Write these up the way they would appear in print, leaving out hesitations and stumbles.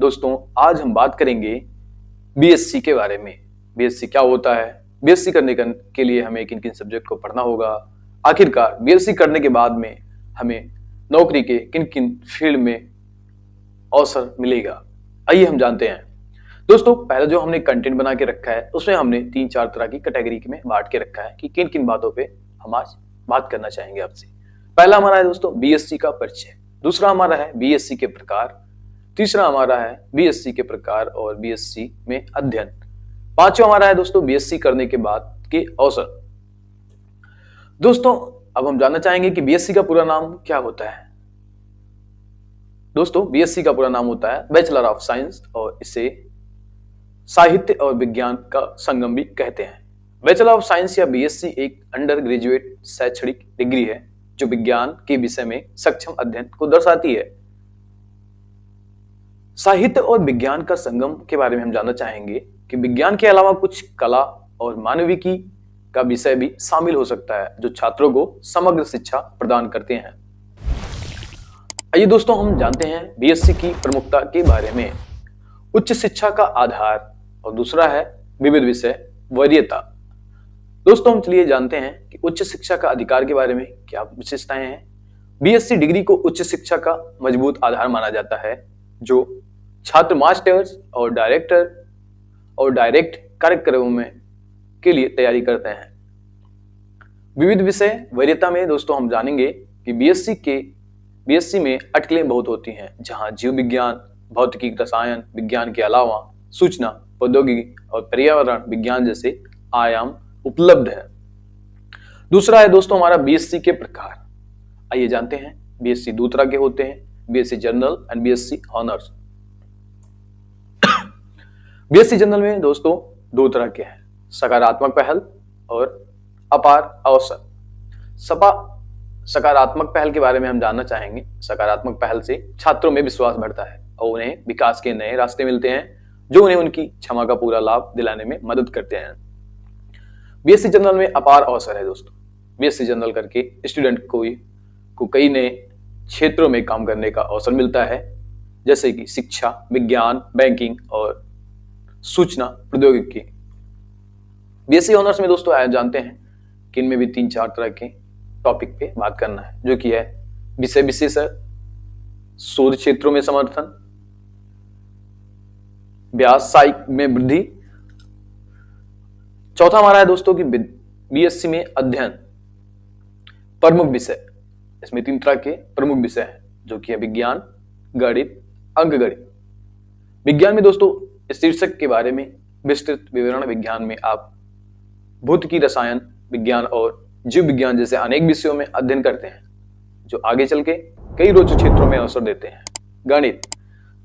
दोस्तों आज हम बात करेंगे बीएससी के बारे में। बीएससी क्या होता है, बीएससी करने के लिए हमें किन किन सब्जेक्ट को पढ़ना होगा, आखिरकार बीएससी करने के बाद में हमें नौकरी के किन किन फील्ड में अवसर मिलेगा, आइए हम जानते हैं। दोस्तों पहले जो हमने कंटेंट बना के रखा है उसमें हमने 3-4 तरह की कैटेगरी में बांट के रखा है कि किन किन बातों पे हम आज बात करना चाहेंगे आपसे। पहला हमारा है दोस्तों बीएससी का परिचय, दूसरा हमारा है बीएससी के प्रकार, तीसरा हमारा है बीएससी के प्रकार और बीएससी में अध्ययन, पांचवा हमारा है दोस्तों बीएससी करने के बाद के अवसर। दोस्तों अब हम जानना चाहेंगे कि बीएससी का पूरा नाम क्या होता है। दोस्तों बीएससी का पूरा नाम होता है बैचलर ऑफ साइंस और इसे साहित्य और विज्ञान का संगम भी कहते हैं। बैचलर ऑफ साइंस या बीएससी एक अंडर ग्रेजुएट शैक्षणिक डिग्री है जो विज्ञान के विषय में सक्षम अध्ययन को दर्शाती है। साहित्य और विज्ञान का संगम के बारे में हम जानना चाहेंगे कि विज्ञान के अलावा कुछ कला और मानविकी का विषय भी शामिल हो सकता है जो छात्रों को समग्र शिक्षा प्रदान करते हैं। आइए दोस्तों हम जानते हैं बीएससी की प्रमुखता के बारे में। उच्च शिक्षा का आधार और दूसरा है विविध विषय वरीयता। दोस्तों हम चलिए जानते हैं कि उच्च शिक्षा का अधिकार के बारे में क्या विशेषताएं हैं। बीएससी डिग्री को उच्च शिक्षा का मजबूत आधार माना जाता है जो छात्र मास्टर्स और डायरेक्ट कार्यक्रमों में के लिए तैयारी करते हैं। विविध विषय वरीयता में दोस्तों हम जानेंगे कि बीएससी में अटकलें बहुत होती हैं जहां जीव विज्ञान, भौतिकी, रसायन विज्ञान के अलावा सूचना प्रौद्योगिकी और पर्यावरण विज्ञान जैसे आयाम उपलब्ध है। दूसरा है दोस्तों हमारा बीएससी के प्रकार। आइए जानते हैं बीएससी दो तरह के होते हैं, BSc general and BSc honours. BSc general में दोस्तों दो तरह के हैं, सकारात्मक पहल और अपार अवसर। सकारात्मक पहल के बारे में हम जानना चाहेंगे। सकारात्मक पहल से छात्रों में विश्वास बढ़ता है और उन्हें विकास के नए रास्ते मिलते हैं जो उन्हें उनकी क्षमता का पूरा लाभ दिलाने में मदद करते हैं। बीएससी जनरल में अपार अवसर है दोस्तों। बीएससी जनरल करके स्टूडेंट को कई नए क्षेत्रों में काम करने का अवसर मिलता है जैसे कि शिक्षा, विज्ञान, बैंकिंग और सूचना प्रौद्योगिकी। बीएससी ऑनर्स में दोस्तों आया जानते हैं कि इनमें भी 3-4 तरह के टॉपिक पे बात करना है जो कि है विषय विशेष, शोध क्षेत्रों में समर्थन, व्यावसायिक में वृद्धि। चौथा हमारा है दोस्तों कि बीएससी में अध्ययन प्रमुख विषय। इसमें 3 तरह के प्रमुख विषय हैं जो कि है विज्ञान, गणित, अंकगणित। विज्ञान में दोस्तों शीर्षक के बारे में विस्तृत विवरण। विज्ञान में आप भौतिकी, रसायन विज्ञान और जीव विज्ञान जैसे अनेक विषयों में अध्ययन करते हैं जो आगे चल के कई रोचक क्षेत्रों में अवसर देते हैं। गणित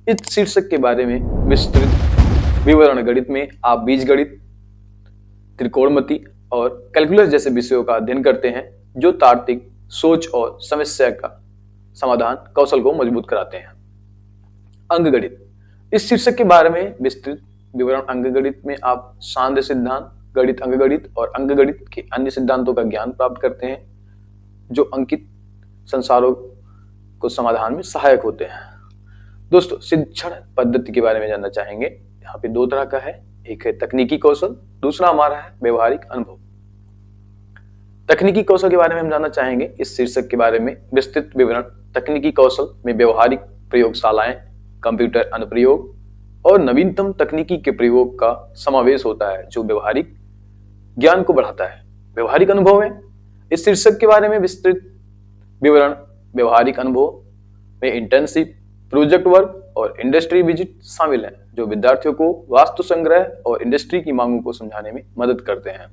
इस शीर्षक के बारे में विस्तृत विवरण। गणित में आप बीजगणित, त्रिकोणमिति और कैलकुलस जैसे विषयों का अध्ययन करते हैं जो तार्किक सोच और समस्या का समाधान कौशल को मजबूत कराते हैं। अंकगणित इस शीर्षक के बारे में विस्तृत विवरण। अंकगणित में आप सांद्र सिद्धांत, गणित, अंकगणित और अंकगणित के अन्य सिद्धांतों का ज्ञान प्राप्त करते हैं जो अंकित संसारों को समाधान में सहायक होते हैं। दोस्तों शिक्षण पद्धति के बारे में जानना चाहेंगे। यहाँ पे 2 तरह का है, एक है तकनीकी कौशल, दूसरा हमारा है व्यवहारिक अनुभव। तकनीकी कौशल के बारे में हम जानना चाहेंगे। इस शीर्षक के बारे में विस्तृत विवरण। तकनीकी कौशल में व्यवहारिक प्रयोगशालाएं, कंप्यूटर अनुप्रयोग और नवीनतम तकनीकी के प्रयोग का समावेश होता है जो व्यवहारिक ज्ञान को बढ़ाता है। व्यवहारिक अनुभव है इस शीर्षक के बारे में विस्तृत विवरण। व्यवहारिक अनुभव में इंटर्नशिप, प्रोजेक्ट वर्क और इंडस्ट्री विजिट शामिल है जो विद्यार्थियों को वास्तु संग्रह और इंडस्ट्री की मांगों को समझाने में मदद करते हैं।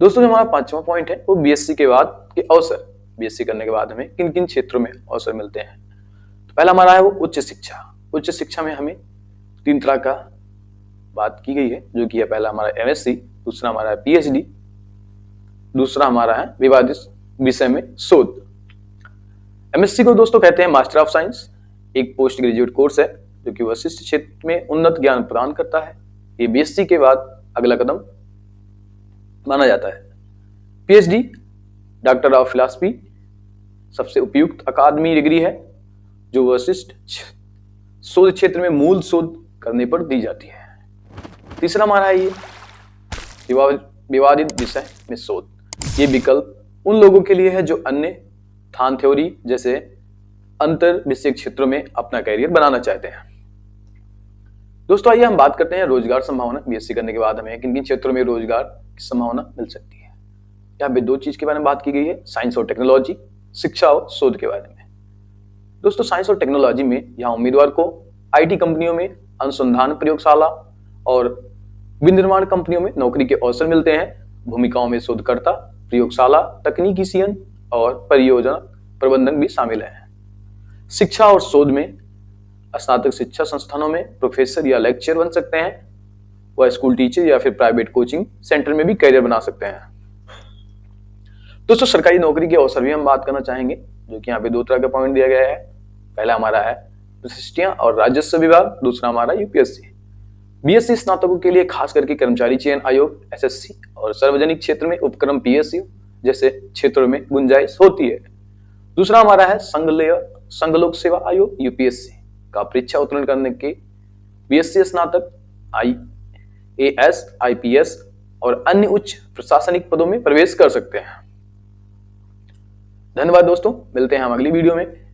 दोस्तों जो हमारा 5वां पॉइंट है वो बीएससी के बाद के अवसर। बीएससी करने के बाद हमें किन किन क्षेत्रों में अवसर मिलते हैं। तो पहला हमारा है वो उच्च शिक्षा। उच्च शिक्षा में हमें 3 तरह का बात की गई है जो कि है पहला हमारा एमएससी, दूसरा हमारा है पीएचडी, दूसरा हमारा है विवादित विषय में शोध। एमएससी को दोस्तों कहते हैं मास्टर ऑफ साइंस, एक पोस्ट ग्रेजुएट कोर्स है जो कि विशिष्ट क्षेत्र में उन्नत ज्ञान प्रदान करता है। ये बीएससी के बाद अगला कदम माना जाता है। पीएचडी डॉक्टर ऑफ फिलॉसफी सबसे उपयुक्त अकादमी डिग्री है जो विशिष्ट शोध क्षेत्र में मूल शोध करने पर दी जाती है। तीसरा हमारा है ये विवादित विषय में शोध। ये विकल्प उन लोगों के लिए है जो अन्य स्थान थ्योरी जैसे अंतर विषय क्षेत्रों में अपना करियर बनाना चाहते हैं। दोस्तों आइए हम बात करते हैं रोजगार संभावना। बीएससी करने के बाद हमें किन किन क्षेत्रों में रोजगार की संभावना मिल सकती है। यहाँ पे दो चीज के बारे में बात की गई है, साइंस और टेक्नोलॉजी, शिक्षा और शोध के बारे में। दोस्तों साइंस और टेक्नोलॉजी में यहाँ उम्मीदवार को आईटी कंपनियों में अनुसंधान प्रयोगशाला और विनिर्माण कंपनियों में नौकरी के अवसर मिलते हैं। भूमिकाओं में शोधकर्ता, प्रयोगशाला, तकनीकी सीएन और परियोजना प्रबंधक भी शामिल है। शिक्षा और शोध में स्नातक शिक्षा संस्थानों में प्रोफेसर या लेक्चरर बन सकते हैं। वह स्कूल टीचर या फिर प्राइवेट कोचिंग सेंटर में भी करियर बना सकते हैं। दोस्तों सरकारी नौकरी के अवसर भी हम बात करना चाहेंगे, जो कि यहाँ पे दो तरह का पॉइंट दिया गया है। पहला हमारा है प्रशिष्टियां और राजस्व विभाग, दूसरा हमारा यूपीएससी। बीएससी स्नातकों के लिए खास करके कर्मचारी चयन आयोग एसएससी और सार्वजनिक क्षेत्र में उपक्रम पीएसयू जैसे क्षेत्रों में गुंजाइश होती है। दूसरा हमारा है संघ लोक सेवा आयोग यूपीएससी का परीक्षा उत्तीर्ण करने के बीएससी स्नातक आईएएस, आईपीएस और अन्य उच्च प्रशासनिक पदों में प्रवेश कर सकते हैं। धन्यवाद दोस्तों, मिलते हैं हम अगली वीडियो में।